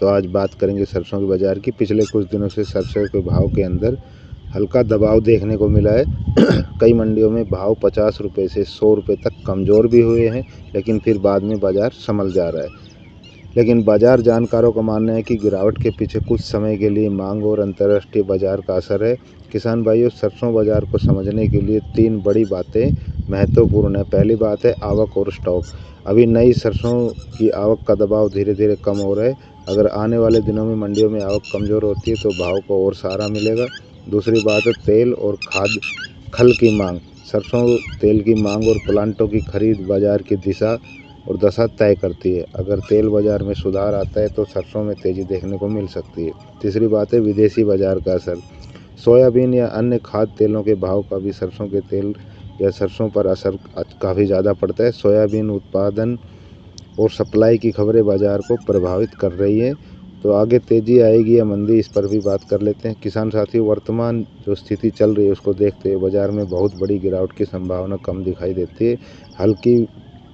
तो आज बात करेंगे सरसों के बाज़ार की। पिछले कुछ दिनों से सरसों के भाव के अंदर हल्का दबाव देखने को मिला है। कई मंडियों में भाव 50 रुपये से 100 रुपये तक कमज़ोर भी हुए हैं, लेकिन फिर बाद में बाज़ार संभल जा रहा है। लेकिन बाज़ार जानकारों का मानना है कि गिरावट के पीछे कुछ समय के लिए मांग और अंतर्राष्ट्रीय बाज़ार का असर है। किसान भाइयों, सरसों बाज़ार को समझने के लिए 3 बड़ी बातें महत्वपूर्ण है। पहली बात है आवक और स्टॉक। अभी नई सरसों की आवक का दबाव धीरे धीरे कम हो रहा है। अगर आने वाले दिनों में मंडियों में आवक कमज़ोर होती है तो भाव को और सहारा मिलेगा। दूसरी बात है तेल और खाद खल की मांग। सरसों तेल की मांग और प्लांटों की खरीद बाज़ार की दिशा और दशा तय करती है। अगर तेल बाज़ार में सुधार आता है तो सरसों में तेज़ी देखने को मिल सकती है। तीसरी बात है विदेशी बाज़ार का असर। सोयाबीन या अन्य खाद्य तेलों के भाव का भी सरसों के तेल या सरसों पर असर काफ़ी ज़्यादा पड़ता है। सोयाबीन उत्पादन और सप्लाई की खबरें बाज़ार को प्रभावित कर रही हैं। तो आगे तेज़ी आएगी या मंदी, इस पर भी बात कर लेते हैं। किसान साथियों, वर्तमान जो स्थिति चल रही है उसको देखते हुए बाज़ार में बहुत बड़ी गिरावट की संभावना कम दिखाई देती है। हल्की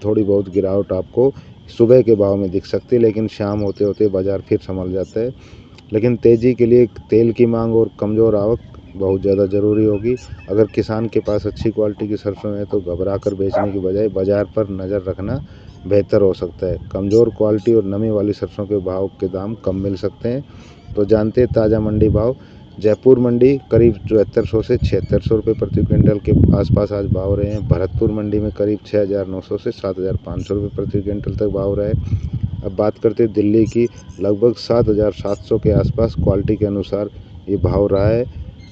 थोड़ी बहुत गिरावट आपको सुबह के भाव में दिख सकती है, लेकिन शाम होते होते बाज़ार फिर संभल जाता है। लेकिन तेज़ी के लिए तेल की मांग और कमज़ोर आवक बहुत ज़्यादा ज़रूरी होगी। अगर किसान के पास अच्छी क्वालिटी की सरसों है तो घबरा कर बेचने की बजाय बाज़ार पर नज़र रखना बेहतर हो सकता है। कमज़ोर क्वालिटी और नमी वाली सरसों के भाव के दाम कम मिल सकते हैं। तो जानते हैं ताज़ा मंडी भाव। जयपुर मंडी करीब 7400 से 7600 रुपये प्रति क्विंटल के आसपास आज भाव रहे हैं। भरतपुर मंडी में करीब 6900 से 7500 रुपये प्रति क्विंटल तक भाव रहे। अब बात करते हैं दिल्ली की। लगभग 7700 के आसपास क्वालिटी के अनुसार ये भाव रहा है।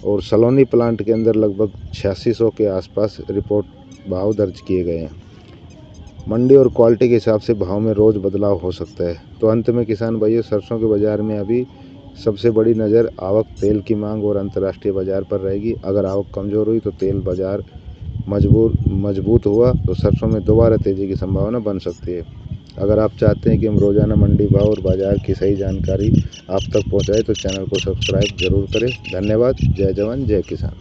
और सलोनी प्लांट के अंदर लगभग 8600 के आसपास रिपोर्ट भाव दर्ज किए गए हैं। मंडी और क्वालिटी के हिसाब से भाव में रोज़ बदलाव हो सकता है। तो अंत में किसान भाइयों, सरसों के बाज़ार में अभी सबसे बड़ी नज़र आवक, तेल की मांग और अंतर्राष्ट्रीय बाज़ार पर रहेगी। अगर आवक कमज़ोर हुई तो तेल बाज़ार मजबूत हुआ तो सरसों में दोबारा तेज़ी की संभावना बन सकती है। अगर आप चाहते हैं कि हम रोज़ाना मंडी भाव और बाज़ार की सही जानकारी आप तक पहुंचाएं तो चैनल को सब्सक्राइब ज़रूर करें। धन्यवाद। जय जवान जय किसान।